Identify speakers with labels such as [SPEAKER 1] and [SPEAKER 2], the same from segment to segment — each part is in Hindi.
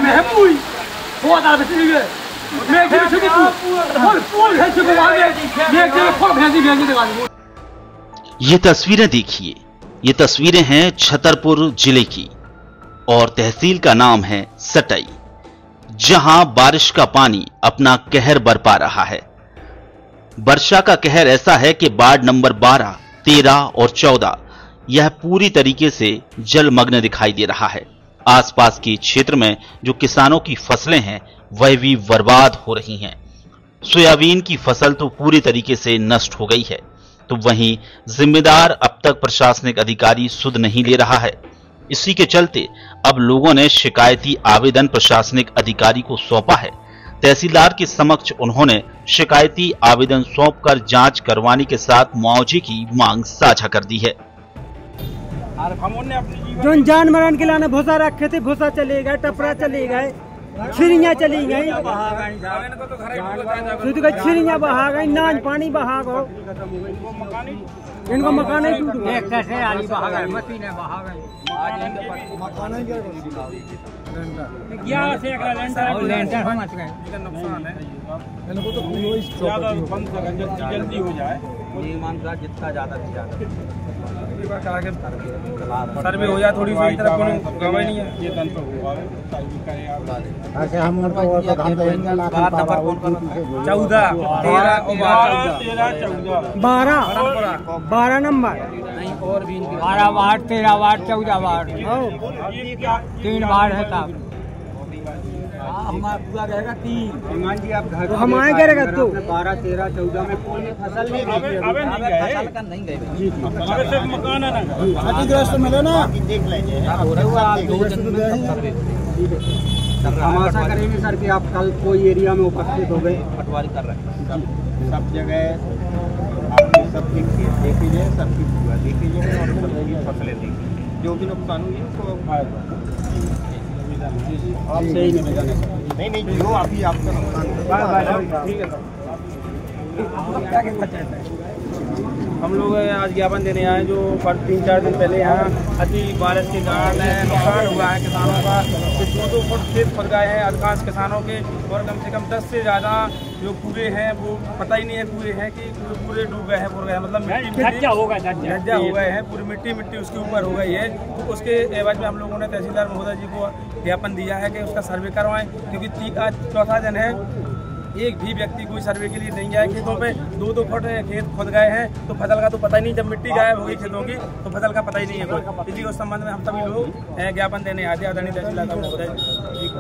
[SPEAKER 1] में है पूरी बहुत आगे चली गए मैं के छुट्टी पूरी है छुट्टी मैं के फल भेजी दिखा दूं।
[SPEAKER 2] ये तस्वीरें देखिए, ये तस्वीरें हैं छतरपुर जिले की और तहसील का नाम है सटई, जहां बारिश का पानी अपना कहर बरपा रहा है। वर्षा का कहर ऐसा है कि वार्ड नंबर 12, 13 और 14 यह पूरी तरीके से जलमग्न दिखाई दे रहा है। आसपास के क्षेत्र में जो किसानों की फसलें हैं वह भी बर्बाद हो रही हैं। सोयाबीन की फसल तो पूरी तरीके से नष्ट हो गई है, तो वहीं जिम्मेदार अब तक प्रशासनिक अधिकारी सुध नहीं ले रहा है। इसी के चलते अब लोगों ने शिकायती आवेदन प्रशासनिक अधिकारी को सौंपा है। तहसीलदार के समक्ष उन्होंने शिकायती आवेदन सौंपकर जांच करवाने के साथ मुआवजे की मांग साझा कर दी है।
[SPEAKER 3] जो जानवरन के लाने भूसा रखे थे, भूसा चले गए, टपरा चले गए, छिड़ियाँ चली गई, छिड़ियाँ बहा गई, नाच पानी बहा गो, इनको मकान ही टूट गए,
[SPEAKER 1] इनको तो जल्दी हो जाए जितना ज्यादा सर्वे हो जाए थोड़ी सी तरफ गवाही नहीं है ये तंत्र हुआ है। ऐसे हम 14,
[SPEAKER 3] 12 नंबर
[SPEAKER 1] और भी
[SPEAKER 3] 12 वार्ड, 13 वार्ड, 14 वार्ड 3 वार्ड है साहब।
[SPEAKER 1] हमारा पूरा रहेगा 3 जी। आप घर
[SPEAKER 3] हम आएंगे रहेगा तो
[SPEAKER 1] 12, 13, 14 में कोई फसल नहीं फसल का नहीं गए जी सिर्फ मकान है ना क्षतिग्रस्त मिले ना देख लेंगे। हम आशा करेंगे सर कि आप कल कोई एरिया में उपस्थित हो गए, पटवारी कर रहे हैं सब जगह, आपने सबकी खेत देख लीजिए, सबकी पूरा देख लीजिए और सबकी फसलें देखिए, जो भी नुकसान हुई है उसको आप सही नहीं जो अभी आपका नुकसान ठीक है। हम लोग आज ज्ञापन देने आए जो 3-4 दिन पहले यहाँ अति बारिश के कारण नुकसान हुआ है किसानों का। 2-2 फुट खेत फंस गए हैं अधिकांश किसानों के और कम से कम 10 से ज़्यादा जो कुएं हैं वो पता ही नहीं है कुएं हैं कि पूरे डूब गए हैं, मतलब धज्जा हो गए हैं, पूरी मिट्टी उसके ऊपर हो गई है। तो उसके एवज में हम लोगों ने तहसीलदार महोदय जी को ज्ञापन दिया है कि उसका सर्वे करवाएं, क्योंकि आज 4था दिन है, एक भी व्यक्ति कोई सर्वे के लिए नहीं गया। खेतों पे 2-2 फुट खेत खुद गए हैं, तो फसल का तो पता ही नहीं, जब मिट्टी गायब होगी खेतों की तो फसल का पता ही नहीं है कोई। इसी उस संबंध में हम सभी लोग ज्ञापन देने आते हैं आदरणीय तहसीलदार महोदय जी को।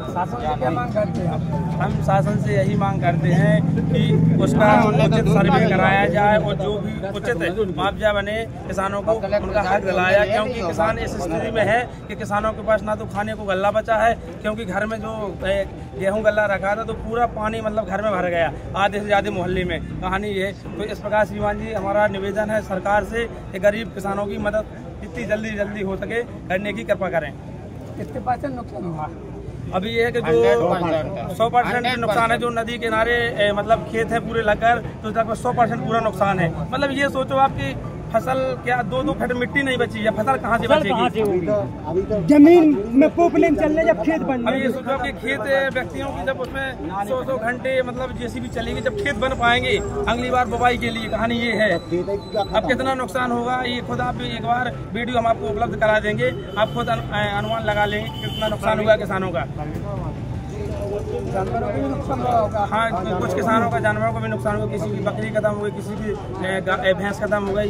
[SPEAKER 1] हम शासन से यही मांग करते हैं कि उसका उचित सर्वे कराया जाए और जो भी उचित मुआवजा बने, किसानों को उनका हक दिलाया, क्योंकि किसान इस स्थिति में है कि किसानों के पास ना तो खाने को गल्ला बचा है, क्योंकि घर में जो गेहूं गल्ला रखा था तो पूरा पानी मतलब घर में भर गया, आधे से ज़्यादा मोहल्ले में कहानी ये। तो इस प्रकार श्रीमान जी हमारा निवेदन है सरकार से कि गरीब किसानों की मदद जितनी जल्दी हो सके करने की कृपा करें।
[SPEAKER 3] कितने % नुकसान हुआ?
[SPEAKER 1] अभी ये है कि जो 100% नुकसान है, जो नदी किनारे मतलब खेत है पूरे लगकर, तो तक 100% पूरा नुकसान है। मतलब ये सोचो आपकी फसल क्या 2-2 फुट मिट्टी नहीं बची है, फसल कहाँ से बचेगी?
[SPEAKER 3] जमीन में पोपलेन चलने जब खेत बन,
[SPEAKER 1] अब ये सोचो कि खेत व्यक्तियों की जब उसमें 100 घंटे मतलब जेसीबी चलेगी, जब खेत बन पाएंगे अगली बार बुवाई के लिए, कहानी ये है। अब कितना नुकसान होगा ये खुद आप एक बार वीडियो हम आपको उपलब्ध करा देंगे, आप खुद अनुमान लगा लेंगे कितना नुकसान हुआ किसानों का।
[SPEAKER 3] जानवरों को भी नुकसान होगा।
[SPEAKER 1] हाँ, कुछ किसानों का जानवरों को भी नुकसान हुआ, किसी की बकरी खत्म हो गई, किसी की भैंस खत्म हो गई,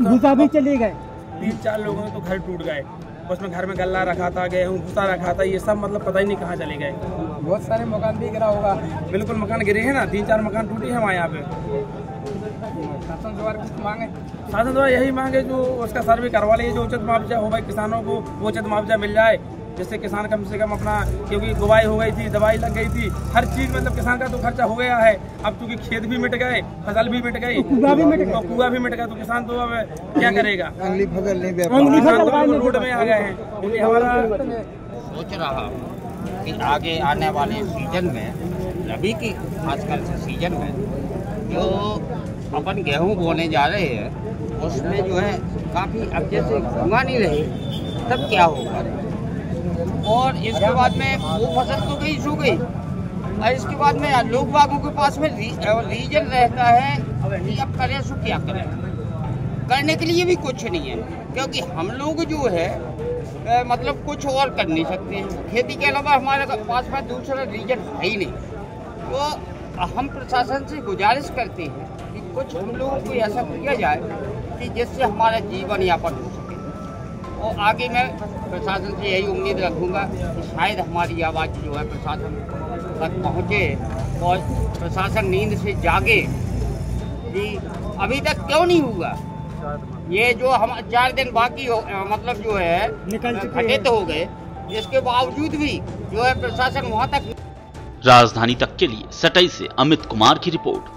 [SPEAKER 3] भूसा भी चले गए।
[SPEAKER 1] 3-4 लोगों के तो घर टूट गए, उसमें घर में गल्ला रखा था, गेहूँ भूसा रखा था, ये सब मतलब पता ही नहीं कहाँ चले गए।
[SPEAKER 3] बहुत सारे मकान भी गिरा होगा।
[SPEAKER 1] बिल्कुल मकान गिरे हैं ना, 3-4 मकान टूटे हैं हमारे यहाँ पे।
[SPEAKER 3] शासन द्वारा कुछ मांगे,
[SPEAKER 1] शासन द्वारा यही मांगे जो उसका सर्वे करवा लीजिए, जो उचित मुआवजा हो भाई किसानों को वो उचित मुआवजा मिल जाए, जिससे किसान कम से कम अपना, क्योंकि बुवाई हो गई थी, दवाई लग गई थी, हर चीज मतलब किसान का तो खर्चा हो गया है। अब क्योंकि खेत भी मिट गए, फसल भी मिट गई, कुआ भी मिट गया, तो किसान तो अब क्या करेगा?
[SPEAKER 3] अगली फसल
[SPEAKER 1] रोड में आ गए हैं। क्योंकि हमारा
[SPEAKER 4] सोच रहा कि आगे आने वाले सीजन में, रबी की आजकल से सीजन में जो अपन गेहूं बोने जा रहे हैं उसमें जो है काफ़ी, अब जैसे घुमा नहीं रही तब क्या होगा? और इसके बाद में वो फसल तो गई सो गई, और इसके बाद में लोग बागों के पास में रीजन रहता है कि अब करें सो क्या करें, करने के लिए भी कुछ नहीं है, क्योंकि हम लोग जो है मतलब कुछ और कर नहीं सकते हैं। खेती के अलावा हमारे पास में दूसरा रीजन है ही नहीं। तो हम प्रशासन से गुजारिश करते हैं कि कुछ हम लोगों को ऐसा किया जाए कि जिससे हमारा जीवन यापन हो सके। और आगे मैं प्रशासन से यही उम्मीद रखूँगा कि शायद हमारी आवाज़ जो है प्रशासन तक पहुँचे और प्रशासन नींद से जागे कि अभी तक क्यों नहीं हुआ। ये जो हम 4 दिन बाकी हो मतलब जो है घटित हो गए, इसके बावजूद भी जो है प्रशासन वहाँ तक।
[SPEAKER 2] राजधानी तक के लिए सटाई से अमित कुमार की रिपोर्ट।